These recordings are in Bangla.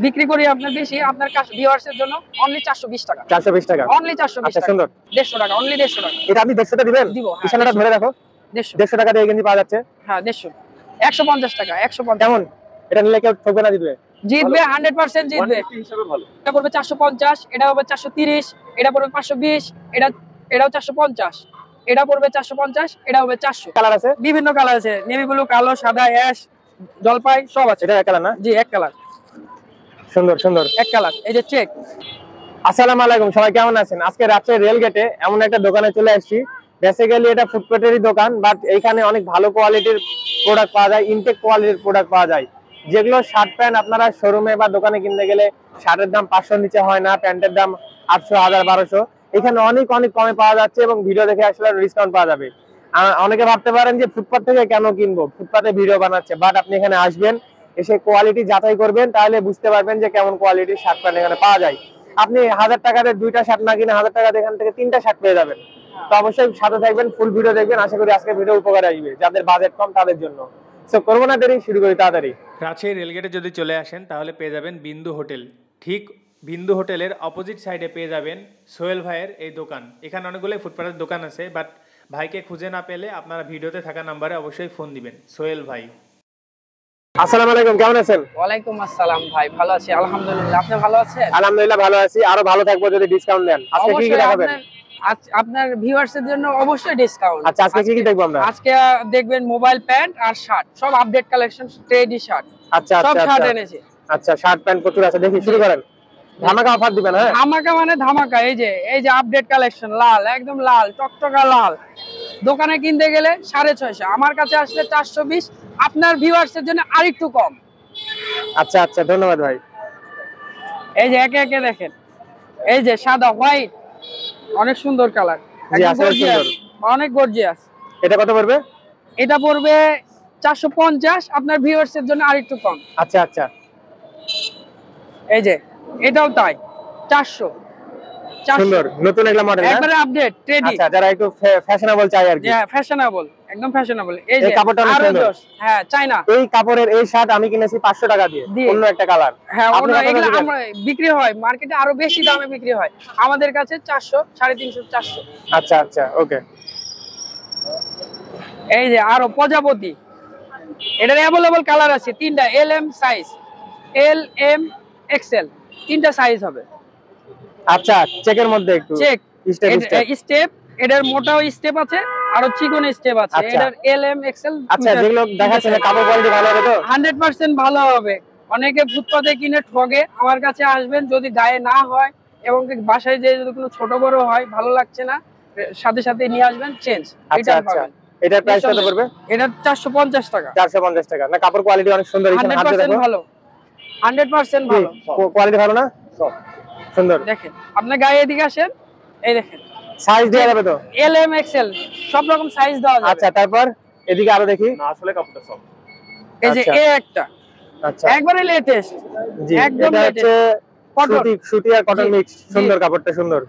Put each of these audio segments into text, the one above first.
বিক্রি করি আপনার বেশি, আপনার ভিউয়ার্সের জন্য অনলি 420 টাকা। 420 টাকা, অনলি 420 টাকা। সুন্দর। 150 টাকা, অনলি 150 টাকা। এটা আপনি 150 টা দিবেন? দিব, হ্যাঁ। নিশানাটা ধরে রাখো। 150 টাকা দিয়ে গেঞ্জি পাওয়া যাচ্ছে। হ্যাঁ, 150। 150 টাকা, 150। কেমন? এটা নিলে কেউ ঠকবে না, জিতবে? জিতবে, 100% জিতবে। হিসাবে ভালো। এটা পড়বে 450, এটা পড়বে 430, এটা পড়বে 520, এটাও 450, এটা পড়বে 450, এটা হবে 400। কালার আছে? বিভিন্ন কালার আছে, নেভি ব্লু, কালো, সাদা, অ্যাশ, জলপাই সব আছে। এটা এক কালার না? জি, এক কালার। সুন্দর সুন্দর, এক কালার। এই যে চেক। আসসালামু আলাইকুম, সবাই কেমন আছেন? আজকে রাতে রেলগেটে এমন একটা দোকানে চলে আসছি। বেসিক্যালি এটা ফুটপ্যাটেরই দোকান, বাট এইখানে অনেক ভালো কোয়ালিটির প্রোডাক্ট পাওয়া যায়, ইনটেক কোয়ালিটির প্রোডাক্ট পাওয়া যায়। যেগুলো শার্ট প্যান্ট আপনারা শোরুমে বা দোকানে কিনতে গেলে শার্টের দাম 500 নিচে হয় না, প্যান্টের দাম 800, 1000, 1200। এখানে অনেক অনেক কমে পাওয়া যাচ্ছে এবং ভিডিও দেখে আসলে ডিসকাউন্ট পাওয়া যাবে। অনেকে ভাবতে পারেন যে ফুটপাত থেকে কেন কিনবো, ফুটপাতে ভিডিও বানাচ্ছে, বাট আপনি এখানে আসবেন, এসে কোয়ালিটি যাচাই করবেন, তাহলে বুঝতে পারবেন যে কেমন কোয়ালিটির শার্ট প্যান্ট এখানে পাওয়া যায়। আপনি 1000 টাকাতে 2টা শার্ট না কিনে 1000 টাকাতে এখান থেকে 3টা শার্ট পেয়ে যাবেন। তো অবশ্যই সাথে থাকবেন, ফুল ভিডিও দেখবেন। আশা করি আজকে ভিডিও উপকারে আসবে যাদের বাজেট কম তাদের জন্য। সো করবো না দেরি, শুরু করি তাড়াতাড়ি। রাজশাহী রেলগেটে যদি চলে আসেন তাহলে পেয়ে যাবেন বিন্দু হোটেল। ঠিক বিন্দু হোটেলের অপোজিট সাইডে পেয়ে যাবেন সোহেল ভাইয়ের এই দোকান। এখানে অনেকগুলো ফুটপাতের দোকান আছে, বাট ভাইকে খুঁজে না পেলে আপনারা ভিডিওতে থাকা নাম্বারে অবশ্যই ফোন দিবেন। সোহেল ভাই। আসসালামু আলাইকুম, কেমন আছেন? ওয়ালাইকুম আসসালাম ভাই, ভালো আছি আলহামদুলিল্লাহ। আপনি ভালো আছেন? আলহামদুলিল্লাহ ভালো আছি, আরো ভালো থাকবো যদি ডিসকাউন্ট দেন। আজকে কি কি দেখাবেন? আপনার ভিউয়ার্সের জন্য অবশ্যই ডিসকাউন্ট। আচ্ছা, আজকে কি কি দেখবো আমরা? আজকে দেখবেন মোবাইল, প্যান্ট আর শার্ট, সব আপডেট কালেকশন, ট্রেডি শার্ট। আচ্ছা সব আচ্ছা শার্ট এনেছি। আচ্ছা, শার্ট প্যান্ট প্রচুর আছে, দেখি শুরু করেন। ধামাকা অফার দিবেন? হ্যাঁ, ধামাকা মানে ধামাকা। এই যে আপডেট কালেকশন, লাল, একদম লাল টকটকা লাল। দোকানে কিনতে গেলে 650, আমার কাছে আসলে 420। আপনার ভিউয়ার্সের জন্য আরেকটু কম। আচ্ছা আচ্ছা, ধন্যবাদ ভাই। এই যে একে একে দেখেন, এই যে সাদা হোয়াইট, অনেক সুন্দর কালার, অনেক গর্জিয়াস। এটা কত পড়বে? এটা পড়বে 450, আপনার ভিউয়ার্সের জন্য আরেকটু কম। আচ্ছা আচ্ছা, এই যে এটাও তাই, 400। সুন্দর, নতুন একটা মডেল, একবারে আপডেট ট্রেডি। আচ্ছা, যারা একটু ফ্যাশনেবল চাই আর কি। হ্যাঁ, ফ্যাশনেবল, একদম ফ্যাশনেবল। এই যে কাপড়টা অনেক সুন্দর। হ্যাঁ, চাইনা। এই কাপড়ের এই শার্ট আমি কিনেছি 500 টাকা দিয়ে, অন্য একটা কালার। হ্যাঁ, এগুলো আমরা বিক্রি হয় মার্কেটে আরো বেশি দামে বিক্রি হয়, আমাদের কাছে 400, 350, 400। আচ্ছা আচ্ছা, ওকে। এই যে আরো প্রজাপতি, এটার অ্যাভেলেবল কালার আছে 3টা, L M size, L M XL, 3টা সাইজ হবে। আচ্ছা, চেকের মধ্যে একটু চেক স্টেপ, এটার মোটাও স্টেপ আছে আর চিকন স্টেপ আছে। এটার এল এম এক্সেল। আচ্ছা, যেগুলো দেখাচ্ছেন কাপড় কোয়ালিটি ভালো হবে তো? 100% ভালো হবে। অনেকে ফুটপাতে কিনে ঠগে, আমার কাছে আসবেন, যদি গায়ে না হয় এবং বাসায় যে যদি কোনো ছোট বড় হয়, ভালো লাগছে না, সাথে সাথে নিয়ে আসবেন, চেঞ্জ। আচ্ছা আচ্ছা, এটার প্রাইস কত পড়বে? এটা 450 টাকা। 450 টাকা না? কাপড় কোয়ালিটি অনেক সুন্দর, 100% ভালো, 100% ভালো। কোয়ালিটি ভালো না? সুন্দর। দেখেন, আপনি গায়ে এদিকে আসেন, এই দেখেন, সাইজ দেওয়া যাবে তো? এল এম এক্সেল সব রকম সাইজ দেওয়া যাবে। আচ্ছা, তারপর এদিকে আরো দেখি। না, আসলে কাপড়টা সব। এই যে এ একটা, আচ্ছা, একবারে লেটেস্ট, জি, একদম এটা হচ্ছে কটন, সুতি আর কটন মিক্স, সুন্দর কাপড়টা, সুন্দর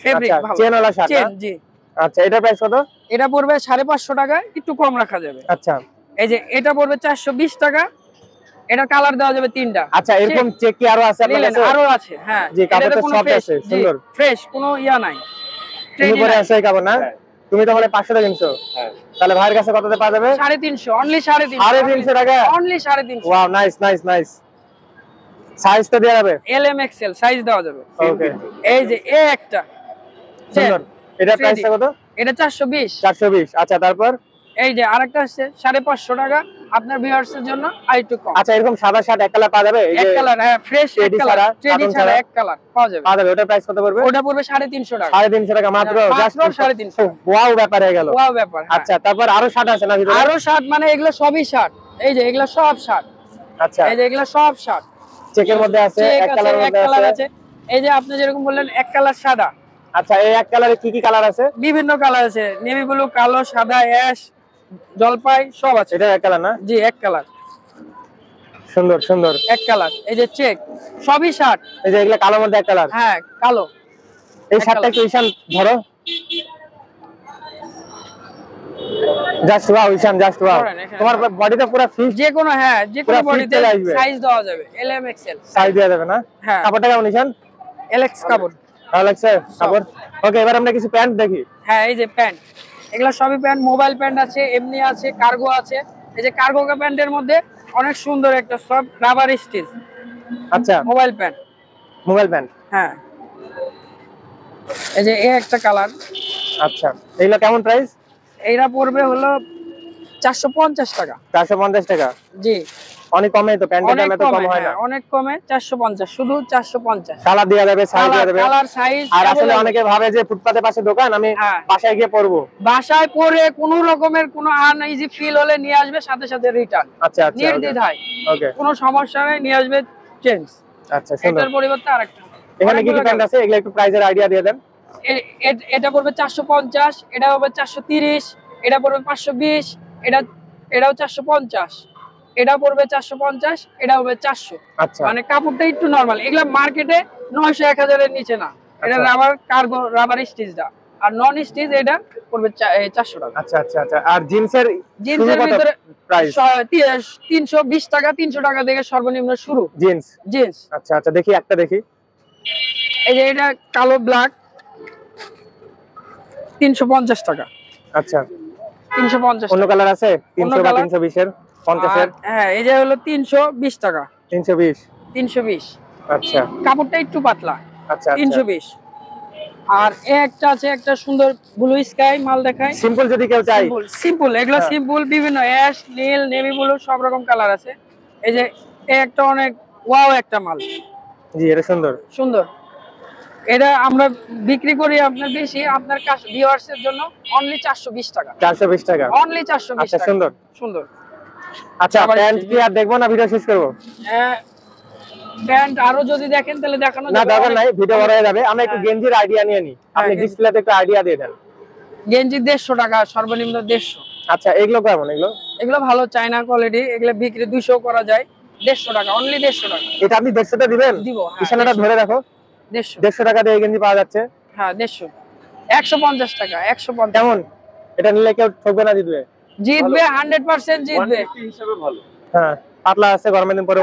ফেব্রিক ভালো, চেন ওয়ালা শার্ট। চেন, জি। আচ্ছা, এটা প্রাইস কত? এটা পড়বে 550 টাকা, একটু কম রাখা যাবে। আচ্ছা, এই যে এটা পড়বে 420 টাকা। এটা কালার দেওয়া যাবে 3টা। আচ্ছা, এরকম চেক কি আরো আছে আপনার কাছে? আরো আছে, হ্যাঁ। জি, কাপড়টা সফট আছে, সুন্দর, ফ্রেশ, কোনো ইয়া নাই, ট্রেন্ডি পরে আছে এই কাপড় না? তুমি তো বলে 500 টাকা কিনছো। হ্যাঁ, তাহলে ভাইয়ের কাছে কততে পাওয়া যাবে? 350, অনলি 350। 350 টাকা, only 350। Wow, nice nice nice. Size তো দেয়া যাবে? এল এম এক্সেল সাইজ দেওয়া যাবে। ওকে, এই যে এ একটা সুন্দর। এটা প্রাইসটা কত? এটা 420। 420। আচ্ছা, তারপর এই যে আরেকটা আছে 550 টাকা, আপনার ভিউয়ার্সের জন্য আরেকটু কম। আচ্ছা, এরকম সাদা শার্ট এক কালার পাওয়া যাবে? এই যে এক কালার, হ্যাঁ, ফ্রেশ এক কালার, ট্রেডি ছাড়া এক কালার পাওয়া যাবে। পাওয়া যাবে। ওটা প্রাইস কত পড়বে? ওটা পড়বে 350 টাকা। 350 টাকা মাত্র, জাস্ট 350। ওয়াও, ব্যাপার হয়ে গেল। ওয়াও ব্যাপার। আচ্ছা, তারপর আরো শার্ট আছে না ভিতরে? আরো শার্ট, মানে এগুলো সবই শার্ট। এই যে এগুলো সব শার্ট। আচ্ছা, এই যে এগুলো সব শার্ট চেকের মধ্যে আছে, এক কালারের মধ্যে আছে। এই যে আপনি যেরকম বললেন এক কালার সাদা। আচ্ছা, এই এক কালারে কি কি কালার আছে? বিভিন্ন কালার আছে, নেভি ব্লু, কালো, সাদা, অ্যাশ, জলপাই সব আছে। এটা এক কালার না? জি, এক কালার, সুন্দর সুন্দর এক কালার। এই যে চেক, সবই শার্ট। এই যে এগুলা কালোর মধ্যে এক কালার। হ্যাঁ, কালো। এই শার্টটা কি ঈশান ধরো, জাস্ট ওয়াও ঈশান, জাস্ট ওয়াও। ধরেন এখানে তোমার বডিটা পুরো ফিট, যে কোনো, হ্যাঁ যে কোনো পুরা fit বডিতে চলে আসবে। সাইজ দেওয়া যাবে, এল এম এক্সেল সাইজ দেওয়া যাবে না? হ্যাঁ, কাপড়টা কেমন ঈশান? এলএক্স কাপড়। ভালো লাগছে কাপড়? ওকে, এবার আমরা কিছু প্যান্ট দেখি। হ্যাঁ এই যে প্যান্ট, এগুলো সবই প্যান্ট, মোবাইল প্যান্ট আছে, এমনি আছে, কার্গো আছে। এই যে কার্গো প্যান্টের মধ্যে অনেক সুন্দর একটা সব রাবার স্টিচ আচ্ছা, মোবাইল প্যান্ট। Mobile pant. হ্যাঁ এই যে একটা কালার। আচ্ছা, এগুলো কেমন প্রাইস? এইটা পড়বে হলো 450 টাকা। 450 টাকা? জি, অনেক কমে তো, প্যান্টের অনেক দাম এত কম কমে, হয় না। হ্যাঁ অনেক কমে, 450, শুধু 450। কালার দেওয়া যাবে, সাইজ দেওয়া যাবে। Colour size. আর আসলে অনেকে ভাবে যে ফুটপাতের পাশে দোকান, আমি হ্যাঁ। বাসায় গিয়ে পরবো। বাসায় পরে কোনো রকমের কোনো আনইজি ফিল হলে নিয়ে আসবে, সাথে সাথে রিটার্ন, আচ্ছা আচ্ছা, নির্দ্বিধায়, ওকে। কোনো সমস্যা নেই, নিয়ে আসবে চেঞ্জ। আচ্ছা, সুন্দর। এটার পরিবর্তে আরেকটা। এখানে কি কি প্যান্ট আছে এগুলো একটু প্রাইসের আইডিয়া দিয়ে দেন। এটা পড়বে 450, এটা হবে 430, এটা পড়বে 520, এটাও 450, এটা পড়বে 450, এটা হবে 400। আচ্ছা, মানে কাপড়টা একটু নরমাল, এগুলা মার্কেটে 900 1000 এর নিচে না। এটা আচ্ছা। রাবার কার্গো, রাবার স্টিচটা, আর নন স্টিচ এটা পড়বে 400 টাকা। আচ্ছা আচ্ছা আচ্ছা। আর জিন্সের জিন্সের ভিতরে প্রাইস? 320 টাকা, 300 টাকা থেকে সর্বনিম্ন শুরু জিন্স। জিন্স। আচ্ছা আচ্ছা, দেখি একটা দেখি। এই যে এটা কালো ব্ল্যাক, 350 টাকা। আচ্ছা, 350 অন্য টাকা। কালার আছে? 300 বা colour? 320 এর, 50 এর? হ্যাঁ এই যে হলো 320 টাকা। 320। 320, আচ্ছা কাপড়টা একটু পাতলা। আচ্ছা। 320। আর একটা আছে, একটা সুন্দর ব্লু স্কাই মাল দেখায়। সিম্পল যদি কেউ চাই? সিম্পল, এগুলো হ্যাঁ। সিম্পল, বিভিন্ন অ্যাশ, নীল, নেভি ব্লু, সব রকম কালার আছে। এই যে একটা অনেক ওয়াও একটা মাল, জি, এটা সুন্দর। সুন্দর। এটা আমরা বিক্রি করি আপনার বেশি, আপনার কাছে ভিউয়ার্স এর জন্য অনলি 420 টাকা। 420 টাকা? অনলি 420 আচ্ছা, টাকা। সুন্দর সুন্দর। আচ্ছা, আবার প্যান্ট কি আর দেখবো না ভিডিও শেষ করবো? প্যান্ট আরো যদি দেখেন তাহলে দেখানো না, যাবে। দরকার নাই, অনেক- ভিডিও বড় হয়ে যাবে। আমরা একটু হ্যাঁ। গেঞ্জির আইডিয়া নিয়ে নিই, আপনি গেঞ্জি। ডিসপ্লেতে একটু আইডিয়া দিয়ে দেন। গেঞ্জি 150 টাকা, সর্বনিম্ন 150। আচ্ছা, এগুলো কেমন? এগুলো এগুলো ভালো চায়না কোয়ালিটি, এগুলো বিক্রি 200 করা যায়। 150 টাকা, অনলি 150 টাকা এটা আপনি 150 দিবেন? দিব। হ্যাঁ, ইশানাটা ধরে রাখো। 150। 150 টাকা দিয়ে এই গেঞ্জি পাওয়া যাচ্ছে। হ্যাঁ 150। 150 টাকা, 150। কেমন? এটা নিলে কেউ ঠকবে না, জিতবে? জিতবে, 100% জিতবে। হ্যাঁ, পাতলা আছে, গরমের দিন পরে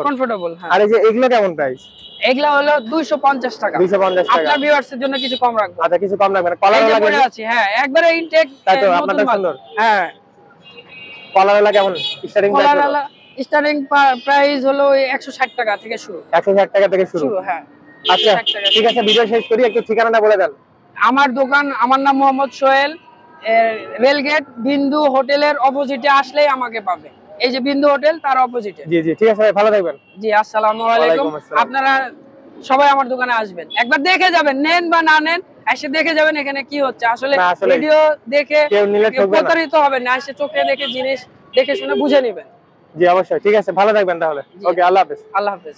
কমফোর্টেবল। হ্যাঁ, আর এই যে এগুলো কেমন প্রাইস? এগুলা হলো 250 টাকা। 250 টাকা। আপনার ভিউয়ার্স এর জন্য কিছু কম রাখবো। আচ্ছা, কিছু কম রাখবেন? কলার এই যে লাগে? পরে আছে, হ্যাঁ একবারে ইনটেক, তাই তো, নতুন আপনারটা মাল। সুন্দর। হ্যাঁ, কলারওয়ালা কেমন স্টার্টিং প্রাইস? কলারওয়ালা স্টার্টিং প্রাইস হলো 160 টাকা থেকে শুরু। 160 টাকা থেকে শুরু? হ্যাঁ। আচ্ছা 160 টাকা। ঠিক আছে, ভিডিও শেষ করি, একটু ঠিকানাটা বলে দেন। আমার দোকান, আমার নাম মোহাম্মদ সোহেল। রেলগেট বিন্দু হোটেলের অপোজিটে আসলেই আমাকে পাবে। এই যে বিন্দু হোটেল, তার অপোজিটে। জি জি, ঠিক আছে ভাই, ভালো থাকবেন। জি, আসসালামু আলাইকুম। ওয়ালাইকুম আসসালাম। আপনারা সবাই আমার দোকানে আসবেন, একবার দেখে যাবেন, নেন বা না নেন, এসে দেখে যাবেন এখানে কি হচ্ছে। আসলে না, আসলে ভিডিও দেখে কেউ নিলে ঠকবে না। প্রতারিত হবে না, এসে চোখে দেখে জিনিস দেখে শুনে বুঝে নেবেন। জি অবশ্যই, ঠিক আছে, ভালো থাকবেন তাহলে। জি। ওকে, আল্লাহ হাফেজ। আল্লাহ হাফেজ।